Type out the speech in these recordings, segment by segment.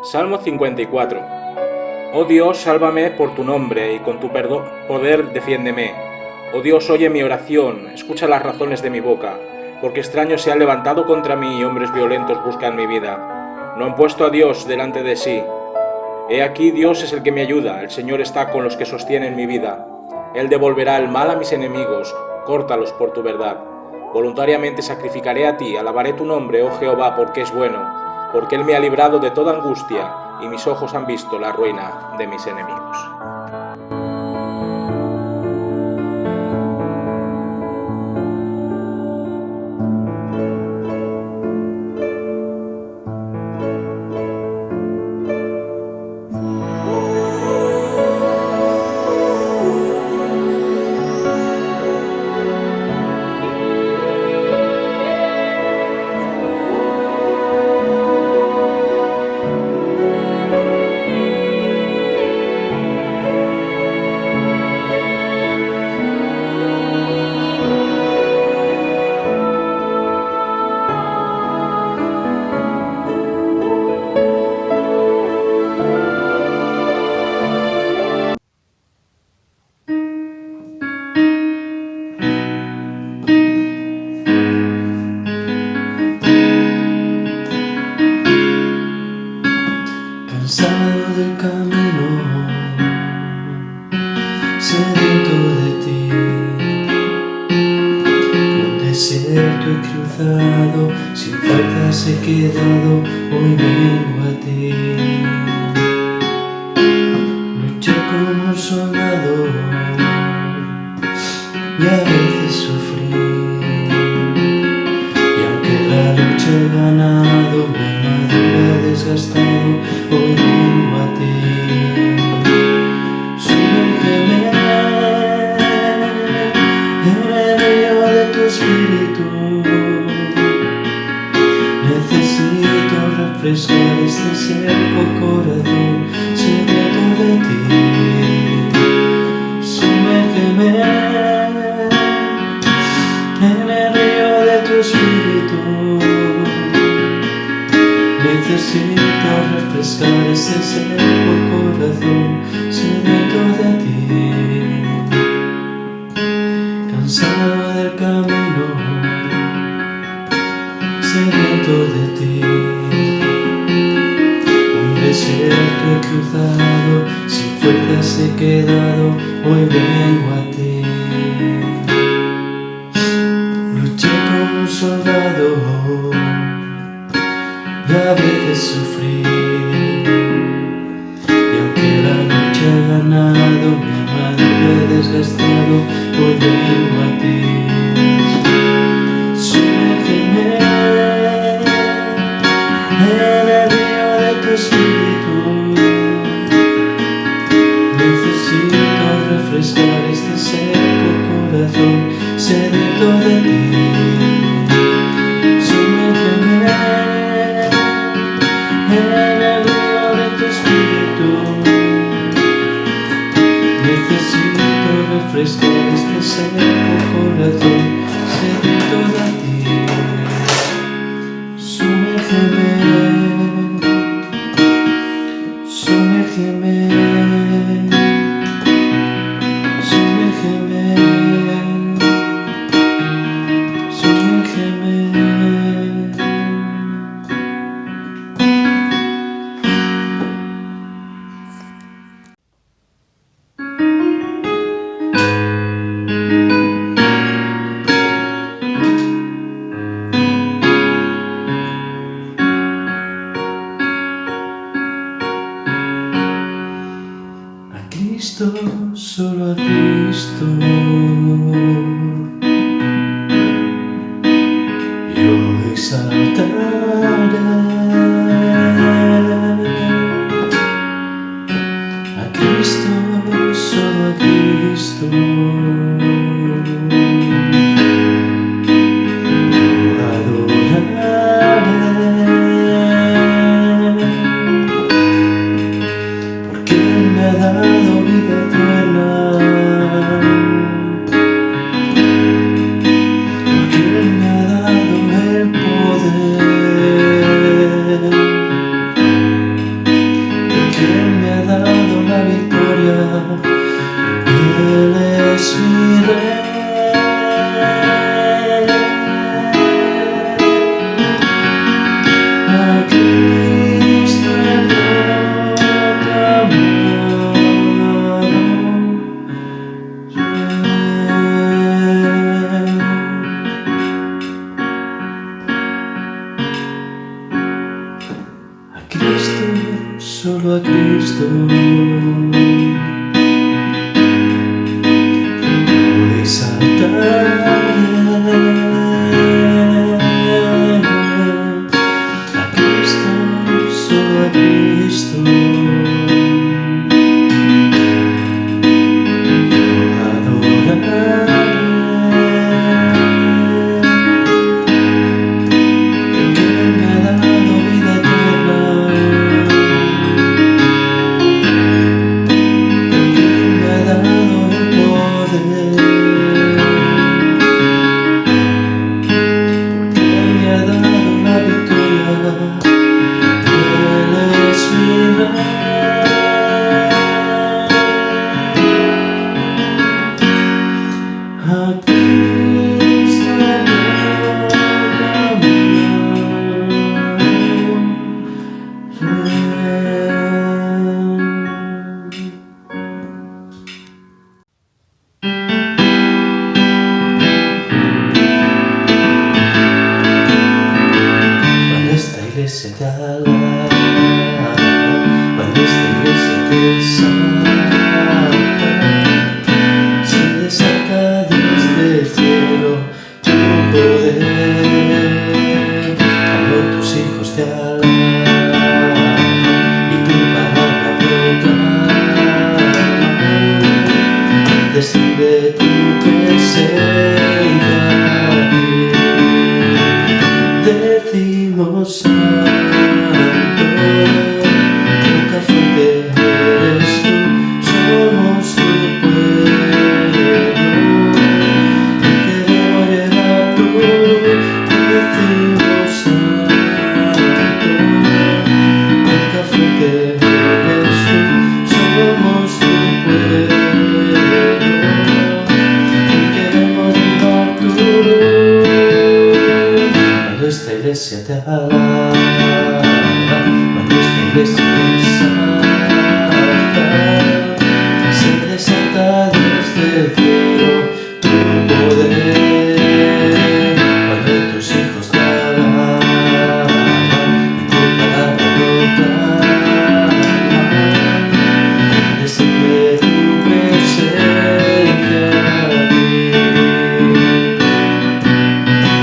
Salmo 54. Oh Dios, sálvame por tu nombre y con tu poder defiéndeme. Oh Dios, oye mi oración, escucha las razones de mi boca, porque extraños se han levantado contra mí y hombres violentos buscan mi vida. No han puesto a Dios delante de sí. He aquí, Dios es el que me ayuda, el Señor está con los que sostienen mi vida. Él devolverá el mal a mis enemigos, córtalos por tu verdad. Voluntariamente sacrificaré a ti, alabaré tu nombre, oh Jehová, porque es bueno, porque Él me ha librado de toda angustia, y mis ojos han visto la ruina de mis enemigos. Cansado del camino, sediento de ti. Un desierto he cruzado, sin fuerzas he quedado, hoy vengo a ti. Luché como un soldado y a veces sufrí, y aunque la lucha he ganado, mi armadura desgastado, hoy vengo a ti. Sumérgeme en el río de tu espíritu. Necesito refrescar este seco corazón sediento de ti. Sumérgeme en el río de tu espíritu. Necesito refrescar ese seco corazón sediento de ti. Cansado del camino, sediento de ti. Un desierto he cruzado, sin fuerzas he quedado, hoy vengo a ti. Luché como un soldado y a veces sufrí, y aunque la lucha he ganado, mi armadura he desgastado, hoy vengo a ti. Sumérgeme en el río de tu espíritu. Necesito refrescar este seco corazón sediento de ti. En el río de tu espíritu. Necesito refrescar este seco corazón sediento de ti. Sumérgeme, sumérgeme, sumérgeme, sumérgeme. Cristo, solo a Cristo, yo exaltaré. A Cristo, solo a Cristo, yo adoraré, porque Él me ha dado vida eterna. Cristo, solo a Cristo. Yo exaltaré a Cristo, solo a Cristo. Yo adoraré, porque Él me ha dado vida eterna. Cuando esta iglesia te alaba, cuando esta iglesia te exalta, se desata desde el cielo tu poder. Cuando tus hijos te alaban y tu palabra proclaman, desciende tu presencia aquí. Decimos santo, roca fuerte eres tú, somos tu pueblo y queremos llevar tu. Decimos santo, roca fuerte eres tú, somos tu pueblo y queremos llevar tu. Cuando esta iglesia te alaba, cuando esta iglesia te exalta, se desata desde el cielo tu poder. Cuando tus hijos te alaban y tu palabra proclaman, desciende tu presencia aquí.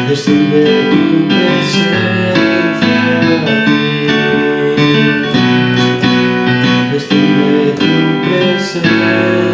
Desciende tu presencia aquí. Desciende tu presencia aquí.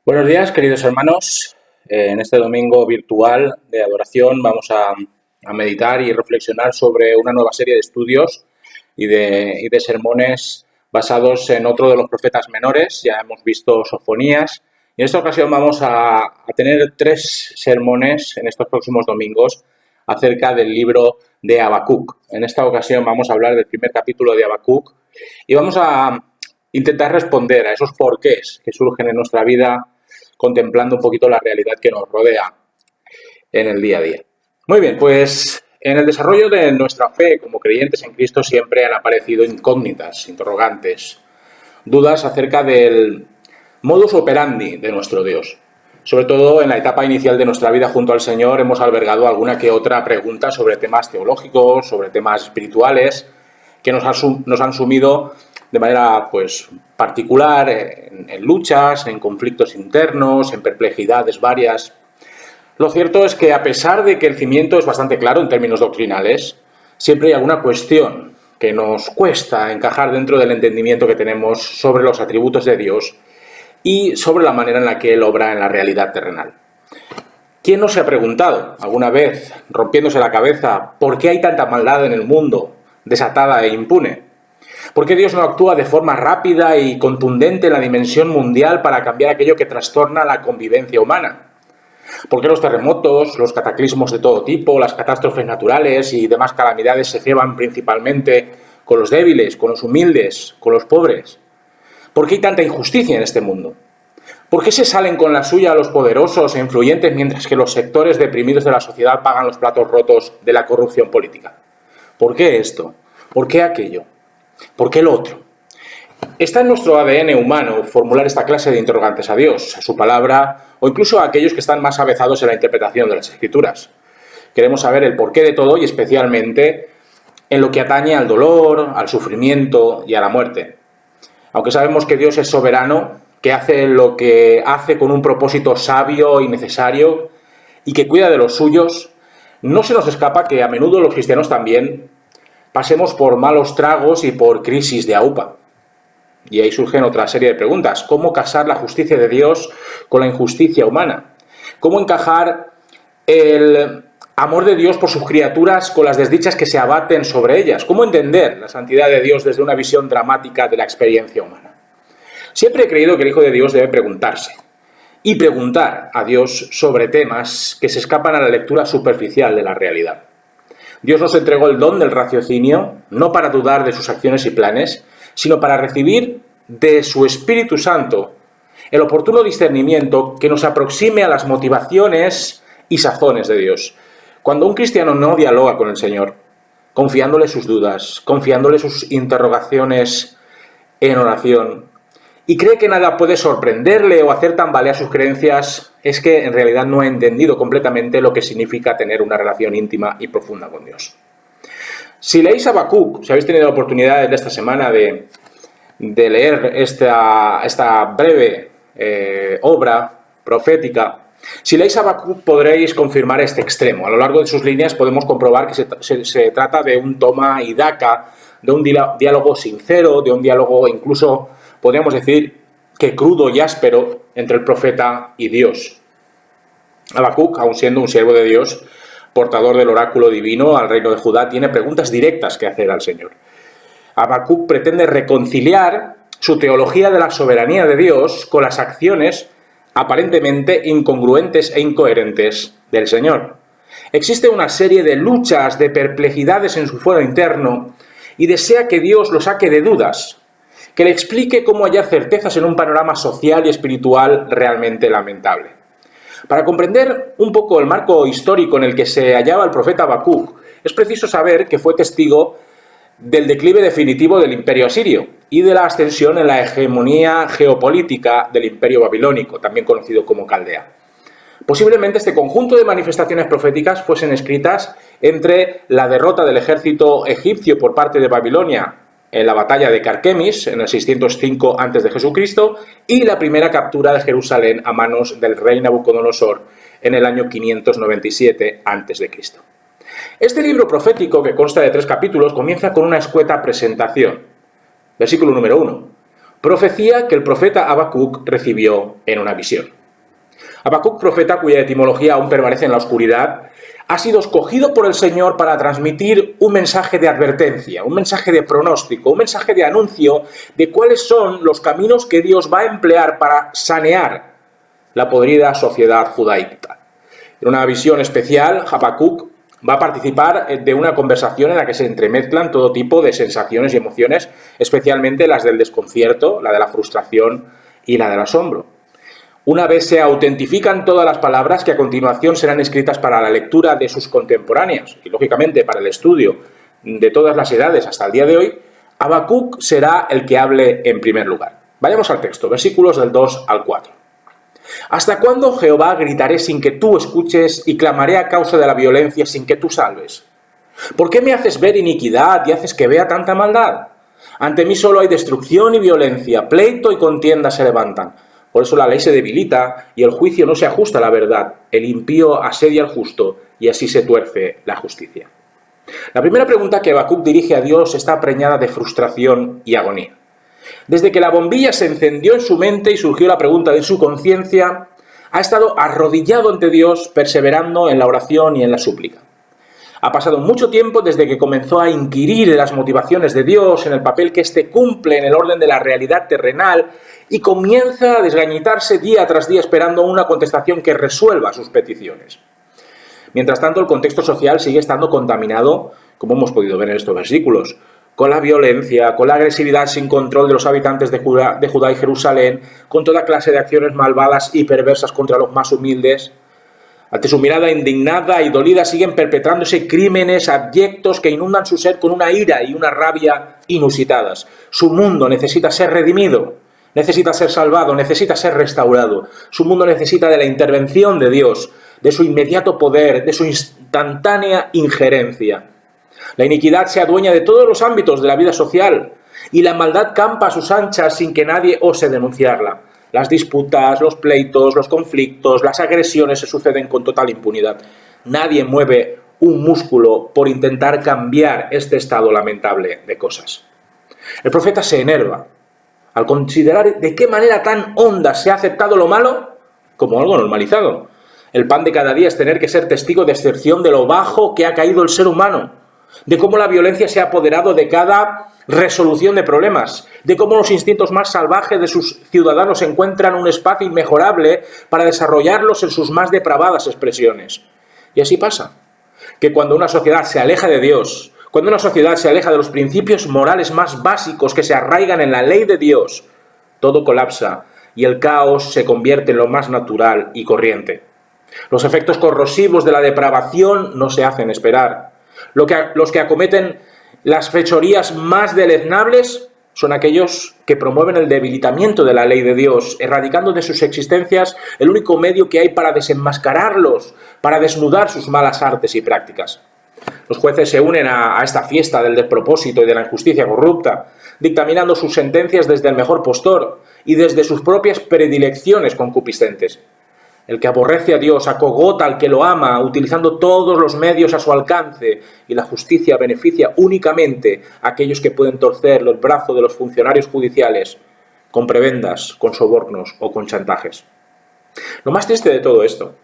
Buenos días, queridos hermanos. En este domingo virtual de adoración vamos a meditar y reflexionar sobre una nueva serie de estudios y de sermones basados en otro de los profetas menores. Ya hemos visto Sofonías y en esta ocasión vamos a tener 3 sermones en estos próximos domingos acerca del libro de Habacuc. En esta ocasión vamos a hablar del primer capítulo de Habacuc y vamos a intentar responder a esos porqués que surgen en nuestra vida contemplando un poquito la realidad que nos rodea en el día a día. Muy bien, pues en el desarrollo de nuestra fe como creyentes en Cristo siempre han aparecido incógnitas, interrogantes, dudas acerca del modus operandi de nuestro Dios. Sobre todo en la etapa inicial de nuestra vida junto al Señor hemos albergado alguna que otra pregunta sobre temas teológicos, sobre temas espirituales, que nos han sumido de manera pues, particular en luchas, en conflictos internos, en perplejidades varias. Lo cierto es que a pesar de que el cimiento es bastante claro en términos doctrinales, siempre hay alguna cuestión que nos cuesta encajar dentro del entendimiento que tenemos sobre los atributos de Dios y sobre la manera en la que Él obra en la realidad terrenal. ¿Quién no se ha preguntado alguna vez, rompiéndose la cabeza, por qué hay tanta maldad en el mundo, desatada e impune? ¿Por qué Dios no actúa de forma rápida y contundente en la dimensión mundial para cambiar aquello que trastorna la convivencia humana? ¿Por qué los terremotos, los cataclismos de todo tipo, las catástrofes naturales y demás calamidades se llevan principalmente con los débiles, con los humildes, con los pobres? ¿Por qué hay tanta injusticia en este mundo? ¿Por qué se salen con la suya los poderosos e influyentes mientras que los sectores deprimidos de la sociedad pagan los platos rotos de la corrupción política? ¿Por qué esto? ¿Por qué aquello? ¿Por qué lo otro? Está en nuestro ADN humano formular esta clase de interrogantes a Dios, a su palabra o incluso a aquellos que están más avezados en la interpretación de las Escrituras. Queremos saber el porqué de todo y especialmente en lo que atañe al dolor, al sufrimiento y a la muerte. Aunque sabemos que Dios es soberano, que hace lo que hace con un propósito sabio y necesario y que cuida de los suyos, no se nos escapa que a menudo los cristianos también pasemos por malos tragos y por crisis de aupa. Y ahí surgen otra serie de preguntas. ¿Cómo casar la justicia de Dios con la injusticia humana? ¿Cómo encajar el amor de Dios por sus criaturas con las desdichas que se abaten sobre ellas? ¿Cómo entender la santidad de Dios desde una visión dramática de la experiencia humana? Siempre he creído que el Hijo de Dios debe preguntarse y preguntar a Dios sobre temas que se escapan a la lectura superficial de la realidad. Dios nos entregó el don del raciocinio, no para dudar de sus acciones y planes, sino para recibir de su Espíritu Santo el oportuno discernimiento que nos aproxime a las motivaciones y sazones de Dios. Cuando un cristiano no dialoga con el Señor, confiándole sus dudas, confiándole sus interrogaciones en oración, y cree que nada puede sorprenderle o hacer tambalear sus creencias, es que en realidad no ha entendido completamente lo que significa tener una relación íntima y profunda con Dios. Si leéis Habacuc, si habéis tenido la oportunidad de esta semana de leer esta breve obra profética, si leéis Habacuc podréis confirmar este extremo. A lo largo de sus líneas podemos comprobar que se trata de un toma y daca, de un diálogo sincero, de un diálogo incluso, podríamos decir, que crudo y áspero entre el profeta y Dios. Habacuc, aun siendo un siervo de Dios, portador del oráculo divino al reino de Judá, tiene preguntas directas que hacer al Señor. Habacuc pretende reconciliar su teología de la soberanía de Dios con las acciones aparentemente incongruentes e incoherentes del Señor. Existe una serie de luchas, de perplejidades en su fuero interno y desea que Dios lo saque de dudas, que le explique cómo hallar certezas en un panorama social y espiritual realmente lamentable. Para comprender un poco el marco histórico en el que se hallaba el profeta Habacuc, es preciso saber que fue testigo del declive definitivo del imperio asirio y de la ascensión en la hegemonía geopolítica del imperio babilónico, también conocido como Caldea. Posiblemente este conjunto de manifestaciones proféticas fuesen escritas entre la derrota del ejército egipcio por parte de Babilonia en la batalla de Carquemis en el 605 a.C. y la primera captura de Jerusalén a manos del rey Nabucodonosor en el año 597 a.C. Este libro profético, que consta de 3 capítulos, comienza con una escueta presentación. Versículo número 1. Profecía que el profeta Habacuc recibió en una visión. Habacuc, profeta cuya etimología aún permanece en la oscuridad, ha sido escogido por el Señor para transmitir un mensaje de advertencia, un mensaje de pronóstico, un mensaje de anuncio de cuáles son los caminos que Dios va a emplear para sanear la podrida sociedad judaica. En una visión especial, Habacuc va a participar de una conversación en la que se entremezclan todo tipo de sensaciones y emociones, especialmente las del desconcierto, la de la frustración y la del asombro. Una vez se autentifican todas las palabras que a continuación serán escritas para la lectura de sus contemporáneos y, lógicamente, para el estudio de todas las edades hasta el día de hoy, Habacuc será el que hable en primer lugar. Vayamos al texto, versículos del 2 al 4. ¿Hasta cuándo, Jehová, gritaré sin que tú escuches y clamaré a causa de la violencia sin que tú salves? ¿Por qué me haces ver iniquidad y haces que vea tanta maldad? Ante mí solo hay destrucción y violencia, pleito y contienda se levantan. Por eso la ley se debilita y el juicio no se ajusta a la verdad. El impío asedia al justo y así se tuerce la justicia. La primera pregunta que Habacuc dirige a Dios está preñada de frustración y agonía. Desde que la bombilla se encendió en su mente y surgió la pregunta de su conciencia, ha estado arrodillado ante Dios, perseverando en la oración y en la súplica. Ha pasado mucho tiempo desde que comenzó a inquirir en las motivaciones de Dios, en el papel que éste cumple en el orden de la realidad terrenal, y comienza a desgañitarse día tras día esperando una contestación que resuelva sus peticiones. Mientras tanto, el contexto social sigue estando contaminado, como hemos podido ver en estos versículos, con la violencia, con la agresividad sin control de los habitantes de Judá y Jerusalén, con toda clase de acciones malvadas y perversas contra los más humildes. Ante su mirada indignada y dolida siguen perpetrándose crímenes abyectos que inundan su ser con una ira y una rabia inusitadas. Su mundo necesita ser redimido, necesita ser salvado, necesita ser restaurado. Su mundo necesita de la intervención de Dios, de su inmediato poder, de su instantánea injerencia. La iniquidad se adueña de todos los ámbitos de la vida social y la maldad campa a sus anchas sin que nadie ose denunciarla. Las disputas, los pleitos, los conflictos, las agresiones se suceden con total impunidad. Nadie mueve un músculo por intentar cambiar este estado lamentable de cosas. El profeta se enerva al considerar de qué manera tan honda se ha aceptado lo malo como algo normalizado. El pan de cada día es tener que ser testigo de excepción de lo bajo que ha caído el ser humano, de cómo la violencia se ha apoderado de cada resolución de problemas, de cómo los instintos más salvajes de sus ciudadanos encuentran un espacio inmejorable para desarrollarlos en sus más depravadas expresiones. Y así pasa, que cuando una sociedad se aleja de Dios, cuando una sociedad se aleja de los principios morales más básicos que se arraigan en la ley de Dios, todo colapsa y el caos se convierte en lo más natural y corriente. Los efectos corrosivos de la depravación no se hacen esperar. Los que acometen las fechorías más deleznables son aquellos que promueven el debilitamiento de la ley de Dios, erradicando de sus existencias el único medio que hay para desenmascararlos, para desnudar sus malas artes y prácticas. Los jueces se unen a esta fiesta del despropósito y de la injusticia corrupta, dictaminando sus sentencias desde el mejor postor y desde sus propias predilecciones concupiscentes. El que aborrece a Dios acogota al que lo ama, utilizando todos los medios a su alcance, y la justicia beneficia únicamente a aquellos que pueden torcer los brazos de los funcionarios judiciales con prebendas, con sobornos o con chantajes. Lo más triste de todo esto,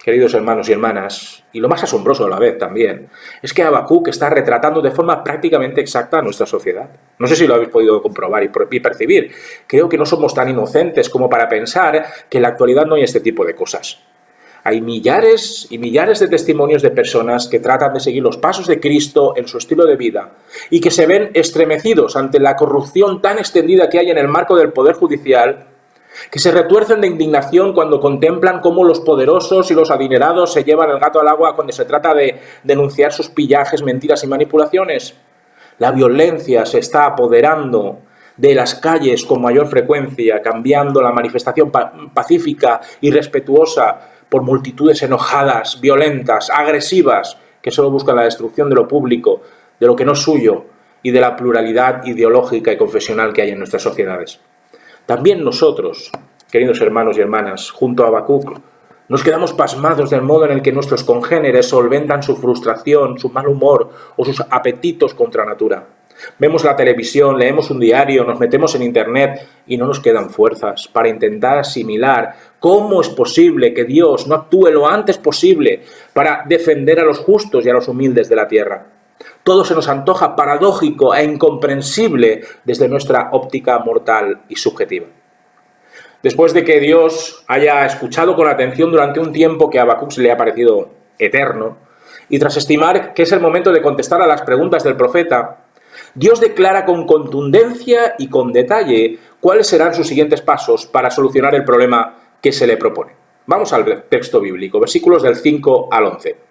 queridos hermanos y hermanas, y lo más asombroso a la vez también, es que Habacuc está retratando de forma prácticamente exacta a nuestra sociedad. No sé si lo habéis podido comprobar y percibir. Creo que no somos tan inocentes como para pensar que en la actualidad no hay este tipo de cosas. Hay millares y millares de testimonios de personas que tratan de seguir los pasos de Cristo en su estilo de vida y que se ven estremecidos ante la corrupción tan extendida que hay en el marco del Poder Judicial, que se retuercen de indignación cuando contemplan cómo los poderosos y los adinerados se llevan el gato al agua cuando se trata de denunciar sus pillajes, mentiras y manipulaciones. La violencia se está apoderando de las calles con mayor frecuencia, cambiando la manifestación pacífica y respetuosa por multitudes enojadas, violentas, agresivas, que solo buscan la destrucción de lo público, de lo que no es suyo y de la pluralidad ideológica y confesional que hay en nuestras sociedades. También nosotros, queridos hermanos y hermanas, junto a Habacuc, nos quedamos pasmados del modo en el que nuestros congéneres solventan su frustración, su mal humor o sus apetitos contra natura. Vemos la televisión, leemos un diario, nos metemos en internet y no nos quedan fuerzas para intentar asimilar cómo es posible que Dios no actúe lo antes posible para defender a los justos y a los humildes de la tierra. Todo se nos antoja paradójico e incomprensible desde nuestra óptica mortal y subjetiva. Después de que Dios haya escuchado con atención durante un tiempo que a Habacuc se le ha parecido eterno, y tras estimar que es el momento de contestar a las preguntas del profeta, Dios declara con contundencia y con detalle cuáles serán sus siguientes pasos para solucionar el problema que se le propone. Vamos al texto bíblico, versículos del 5 al 11.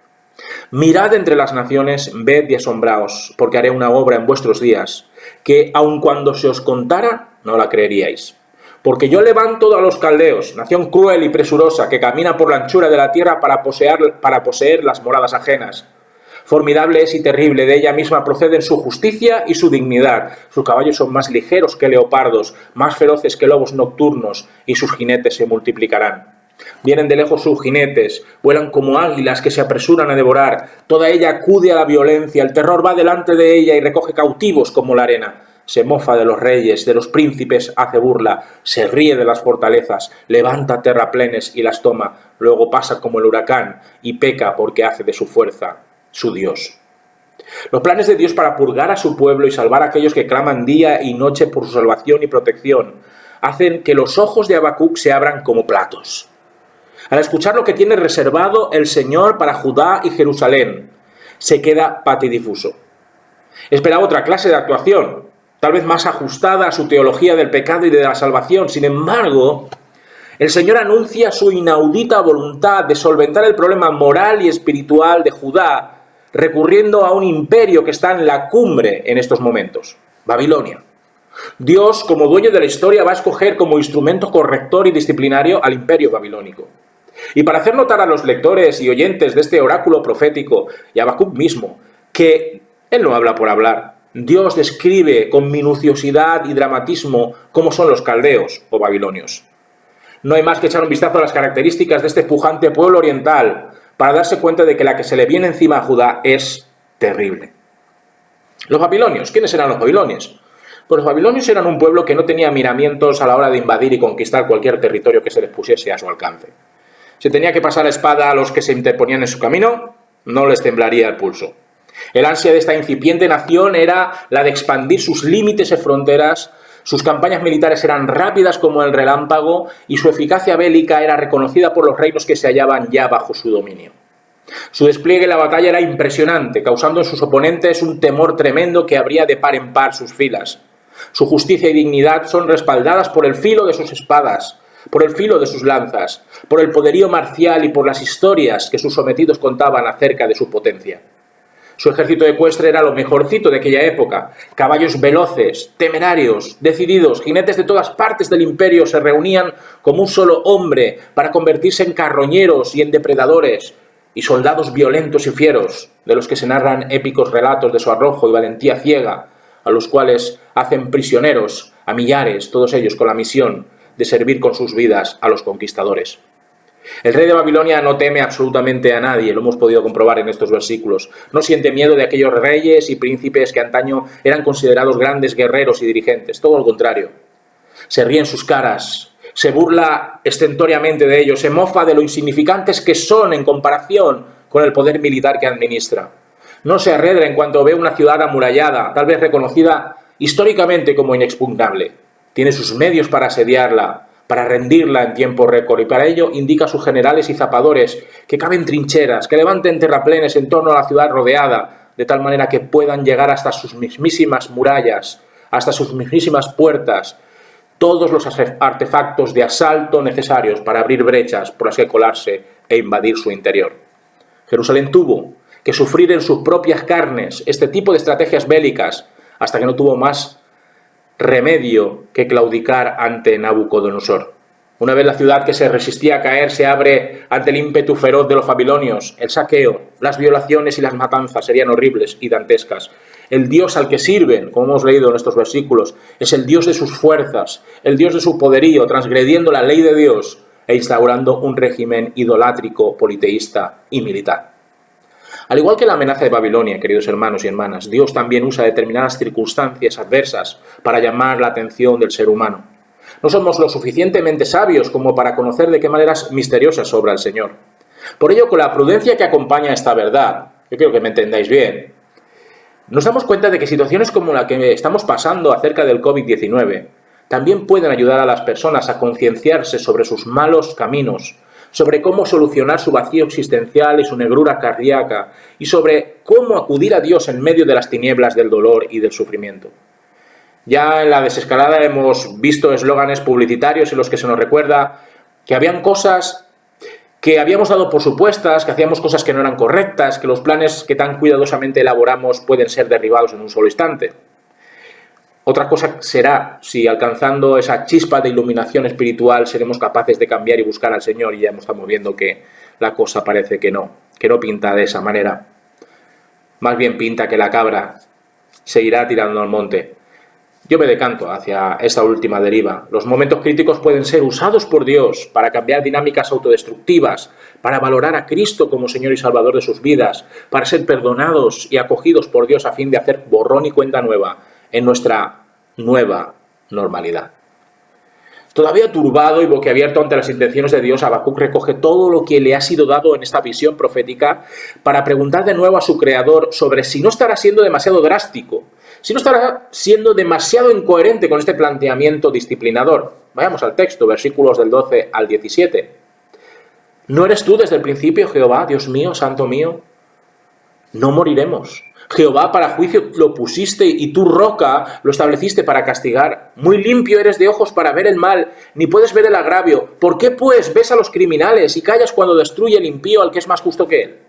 Mirad entre las naciones, ved y asombraos, porque haré una obra en vuestros días, que aun cuando se os contara, no la creeríais. Porque yo levanto a los caldeos, nación cruel y presurosa, que camina por la anchura de la tierra para poseer las moradas ajenas. Formidable es y terrible, de ella misma proceden su justicia y su dignidad. Sus caballos son más ligeros que leopardos, más feroces que lobos nocturnos, y sus jinetes se multiplicarán. Vienen de lejos sus jinetes, vuelan como águilas que se apresuran a devorar. Toda ella acude a la violencia, el terror va delante de ella y recoge cautivos como la arena. Se mofa de los reyes, de los príncipes hace burla, se ríe de las fortalezas, levanta terraplenes y las toma, luego pasa como el huracán y peca porque hace de su fuerza su Dios. Los planes de Dios para purgar a su pueblo y salvar a aquellos que claman día y noche por su salvación y protección hacen que los ojos de Habacuc se abran como platos. Al escuchar lo que tiene reservado el Señor para Judá y Jerusalén, se queda patidifuso. Esperaba otra clase de actuación, tal vez más ajustada a su teología del pecado y de la salvación. Sin embargo, el Señor anuncia su inaudita voluntad de solventar el problema moral y espiritual de Judá, recurriendo a un imperio que está en la cumbre en estos momentos, Babilonia. Dios, como dueño de la historia, va a escoger como instrumento corrector y disciplinario al imperio babilónico. Y para hacer notar a los lectores y oyentes de este oráculo profético, y a Habacuc mismo, que él no habla por hablar, Dios describe con minuciosidad y dramatismo cómo son los caldeos o babilonios. No hay más que echar un vistazo a las características de este pujante pueblo oriental para darse cuenta de que la que se le viene encima a Judá es terrible. Los babilonios, ¿quiénes eran los babilonios? Pues los babilonios eran un pueblo que no tenía miramientos a la hora de invadir y conquistar cualquier territorio que se les pusiese a su alcance. Si tenía que pasar la espada a los que se interponían en su camino, no les temblaría el pulso. El ansia de esta incipiente nación era la de expandir sus límites y fronteras. Sus campañas militares eran rápidas como el relámpago y su eficacia bélica era reconocida por los reinos que se hallaban ya bajo su dominio. Su despliegue en la batalla era impresionante, causando en sus oponentes un temor tremendo que abría de par en par sus filas. Su justicia y dignidad son respaldadas por el filo de sus espadas, por el filo de sus lanzas, por el poderío marcial y por las historias que sus sometidos contaban acerca de su potencia. Su ejército ecuestre era lo mejorcito de aquella época. Caballos veloces, temerarios, decididos, jinetes de todas partes del imperio se reunían como un solo hombre para convertirse en carroñeros y en depredadores, y soldados violentos y fieros, de los que se narran épicos relatos de su arrojo y valentía ciega, a los cuales hacen prisioneros a millares, todos ellos con la misión de servir con sus vidas a los conquistadores. El rey de Babilonia no teme absolutamente a nadie, lo hemos podido comprobar en estos versículos. No siente miedo de aquellos reyes y príncipes que antaño eran considerados grandes guerreros y dirigentes, todo lo contrario. Se ríe en sus caras, se burla estentóreamente de ellos, se mofa de lo insignificantes que son en comparación con el poder militar que administra. No se arredra en cuanto ve una ciudad amurallada, tal vez reconocida históricamente como inexpugnable. Tiene sus medios para asediarla, para rendirla en tiempo récord, y para ello indica a sus generales y zapadores que caven trincheras, que levanten terraplenes en torno a la ciudad rodeada, de tal manera que puedan llegar hasta sus mismísimas murallas, hasta sus mismísimas puertas, todos los artefactos de asalto necesarios para abrir brechas por las que colarse e invadir su interior. Jerusalén tuvo que sufrir en sus propias carnes este tipo de estrategias bélicas hasta que no tuvo más remedio que claudicar ante Nabucodonosor. Una vez la ciudad que se resistía a caer se abre ante el ímpetu feroz de los babilonios, el saqueo, las violaciones y las matanzas serían horribles y dantescas. El Dios al que sirven, como hemos leído en estos versículos, es el Dios de sus fuerzas, el Dios de su poderío, transgrediendo la ley de Dios e instaurando un régimen idolátrico, politeísta y militar. Al igual que la amenaza de Babilonia, queridos hermanos y hermanas, Dios también usa determinadas circunstancias adversas para llamar la atención del ser humano. No somos lo suficientemente sabios como para conocer de qué maneras misteriosas obra el Señor. Por ello, con la prudencia que acompaña esta verdad, yo creo que me entendáis bien, nos damos cuenta de que situaciones como la que estamos pasando acerca del COVID-19 también pueden ayudar a las personas a concienciarse sobre sus malos caminos, sobre cómo solucionar su vacío existencial y su negrura cardíaca, y sobre cómo acudir a Dios en medio de las tinieblas del dolor y del sufrimiento. Ya en la desescalada hemos visto eslóganes publicitarios en los que se nos recuerda que habían cosas que habíamos dado por supuestas, que hacíamos cosas que no eran correctas, que los planes que tan cuidadosamente elaboramos pueden ser derribados en un solo instante. Otra cosa será si alcanzando esa chispa de iluminación espiritual seremos capaces de cambiar y buscar al Señor, y ya estamos viendo que la cosa parece que no pinta de esa manera. Más bien pinta que la cabra seguirá tirando al monte. Yo me decanto hacia esta última deriva. Los momentos críticos pueden ser usados por Dios para cambiar dinámicas autodestructivas, para valorar a Cristo como Señor y Salvador de sus vidas, para ser perdonados y acogidos por Dios a fin de hacer borrón y cuenta nueva en nuestra nueva normalidad. Todavía turbado y boquiabierto ante las intenciones de Dios, Habacuc recoge todo lo que le ha sido dado en esta visión profética para preguntar de nuevo a su Creador sobre si no estará siendo demasiado drástico, si no estará siendo demasiado incoherente con este planteamiento disciplinador. Vayamos al texto, versículos del 12 al 17. ¿No eres tú desde el principio, Jehová, Dios mío, santo mío? No moriremos. Jehová para juicio lo pusiste y tu roca lo estableciste para castigar. Muy limpio eres de ojos para ver el mal, ni puedes ver el agravio. ¿Por qué pues ves a los criminales y callas cuando destruye el impío al que es más justo que él?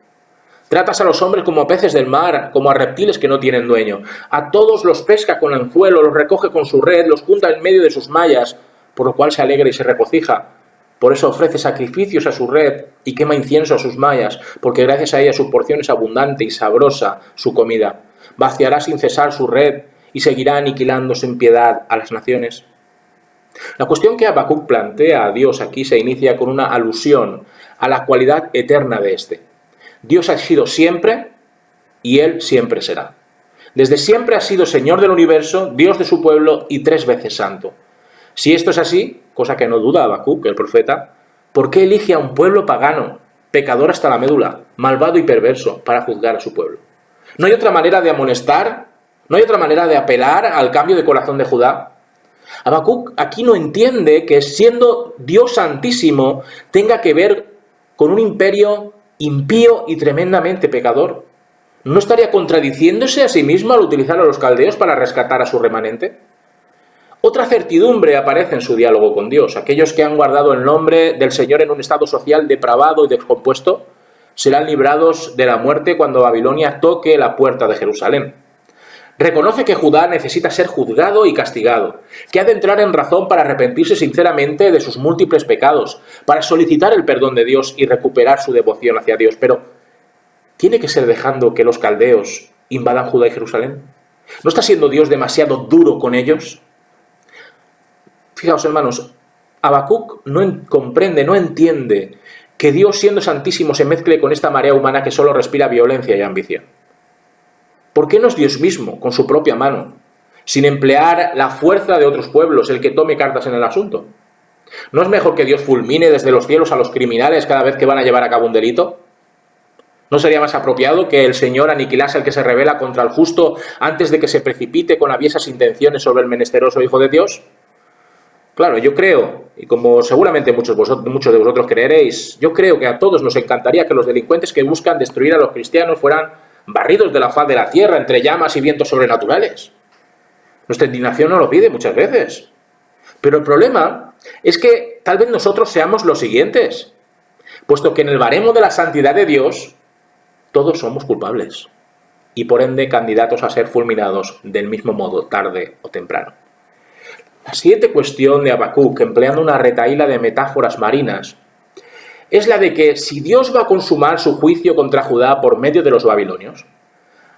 Tratas a los hombres como a peces del mar, como a reptiles que no tienen dueño. A todos los pesca con anzuelo, los recoge con su red, los junta en medio de sus mallas, por lo cual se alegra y se regocija. Por eso ofrece sacrificios a su red y quema incienso a sus mallas, porque gracias a ella su porción es abundante y sabrosa su comida. Vaciará sin cesar su red y seguirá aniquilando sin piedad a las naciones. La cuestión que Habacuc plantea a Dios aquí se inicia con una alusión a la cualidad eterna de éste. Dios ha sido siempre y Él siempre será. Desde siempre ha sido Señor del universo, Dios de su pueblo y 3 veces santo. Si esto es así, cosa que no duda Habacuc, el profeta, ¿por qué elige a un pueblo pagano, pecador hasta la médula, malvado y perverso, para juzgar a su pueblo? ¿No hay otra manera de amonestar? ¿No hay otra manera de apelar al cambio de corazón de Judá? Habacuc aquí no entiende que siendo Dios santísimo tenga que ver con un imperio impío y tremendamente pecador. ¿No estaría contradiciéndose a sí mismo al utilizar a los caldeos para rescatar a su remanente? Otra certidumbre aparece en su diálogo con Dios. Aquellos que han guardado el nombre del Señor en un estado social depravado y descompuesto serán librados de la muerte cuando Babilonia toque la puerta de Jerusalén. Reconoce que Judá necesita ser juzgado y castigado, que ha de entrar en razón para arrepentirse sinceramente de sus múltiples pecados, para solicitar el perdón de Dios y recuperar su devoción hacia Dios. Pero, ¿tiene que ser dejando que los caldeos invadan Judá y Jerusalén? ¿No está siendo Dios demasiado duro con ellos? Fijaos, hermanos, Habacuc no comprende, no entiende que Dios, siendo santísimo, se mezcle con esta marea humana que solo respira violencia y ambición. ¿Por qué no es Dios mismo, con su propia mano, sin emplear la fuerza de otros pueblos, el que tome cartas en el asunto? ¿No es mejor que Dios fulmine desde los cielos a los criminales cada vez que van a llevar a cabo un delito? ¿No sería más apropiado que el Señor aniquilase al que se rebela contra el justo antes de que se precipite con aviesas intenciones sobre el menesteroso Hijo de Dios? Claro, yo creo, y como seguramente muchos de vosotros creeréis, yo creo que a todos nos encantaría que los delincuentes que buscan destruir a los cristianos fueran barridos de la faz de la tierra entre llamas y vientos sobrenaturales. Nuestra indignación no lo pide muchas veces. Pero el problema es que tal vez nosotros seamos los siguientes, puesto que en el baremo de la santidad de Dios todos somos culpables y por ende candidatos a ser fulminados del mismo modo tarde o temprano. La siguiente cuestión de Habacuc, empleando una retahíla de metáforas marinas, es la de que si Dios va a consumar su juicio contra Judá por medio de los babilonios,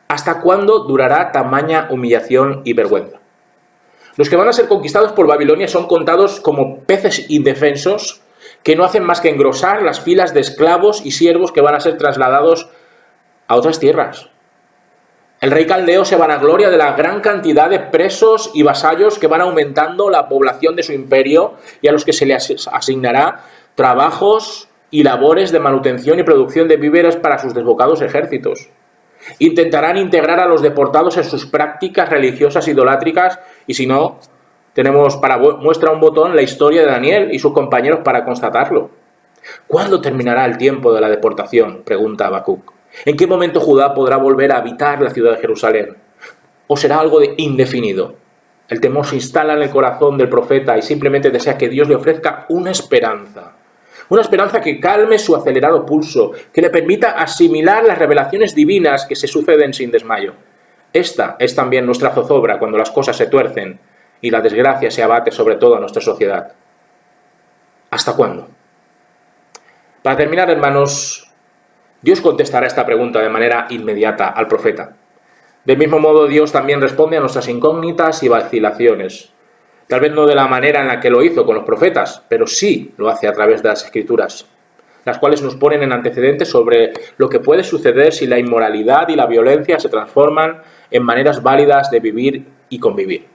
¿hasta cuándo durará tamaña humillación y vergüenza? Los que van a ser conquistados por Babilonia son contados como peces indefensos que no hacen más que engrosar las filas de esclavos y siervos que van a ser trasladados a otras tierras. El rey caldeo se vanagloria de la gran cantidad de presos y vasallos que van aumentando la población de su imperio y a los que se les asignará trabajos y labores de manutención y producción de víveres para sus desbocados ejércitos. Intentarán integrar a los deportados en sus prácticas religiosas idolátricas y si no, tenemos para muestra un botón la historia de Daniel y sus compañeros para constatarlo. ¿Cuándo terminará el tiempo de la deportación?, pregunta Habacuc. ¿En qué momento Judá podrá volver a habitar la ciudad de Jerusalén? ¿O será algo de indefinido? El temor se instala en el corazón del profeta y simplemente desea que Dios le ofrezca una esperanza que calme su acelerado pulso, que le permita asimilar las revelaciones divinas que se suceden sin desmayo. Esta es también nuestra zozobra cuando las cosas se tuercen y la desgracia se abate sobre toda nuestra sociedad. ¿Hasta cuándo? Para terminar, hermanos, Dios contestará esta pregunta de manera inmediata al profeta. Del mismo modo, Dios también responde a nuestras incógnitas y vacilaciones. Tal vez no de la manera en la que lo hizo con los profetas, pero sí lo hace a través de las Escrituras, las cuales nos ponen en antecedentes sobre lo que puede suceder si la inmoralidad y la violencia se transforman en maneras válidas de vivir y convivir.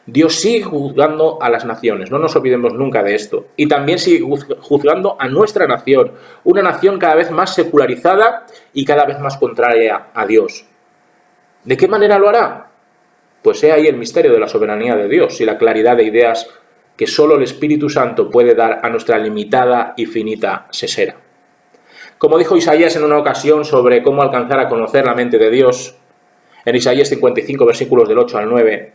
Dios sigue juzgando a las naciones, no nos olvidemos nunca de esto, y también sigue juzgando a nuestra nación, una nación cada vez más secularizada y cada vez más contraria a Dios. ¿De qué manera lo hará? Pues he ahí el misterio de la soberanía de Dios y la claridad de ideas que solo el Espíritu Santo puede dar a nuestra limitada y finita sesera. Como dijo Isaías en una ocasión sobre cómo alcanzar a conocer la mente de Dios, en Isaías 55, versículos del 8 al 9,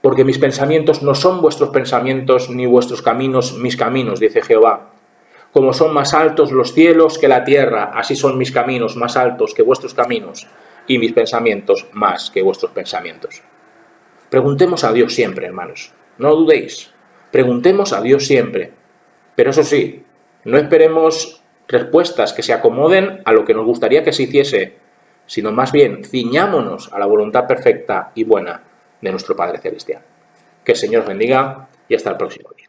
porque mis pensamientos no son vuestros pensamientos, ni vuestros caminos mis caminos, dice Jehová. Como son más altos los cielos que la tierra, así son mis caminos más altos que vuestros caminos, y mis pensamientos más que vuestros pensamientos. Preguntemos a Dios siempre, hermanos. No dudéis. Preguntemos a Dios siempre. Pero eso sí, no esperemos respuestas que se acomoden a lo que nos gustaría que se hiciese, sino más bien ciñámonos a la voluntad perfecta y buena de nuestro Padre Celestial. Que el Señor os bendiga y hasta el próximo día.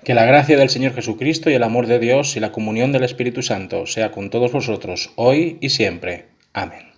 Que la gracia del Señor Jesucristo y el amor de Dios y la comunión del Espíritu Santo sea con todos vosotros, hoy y siempre. Amén.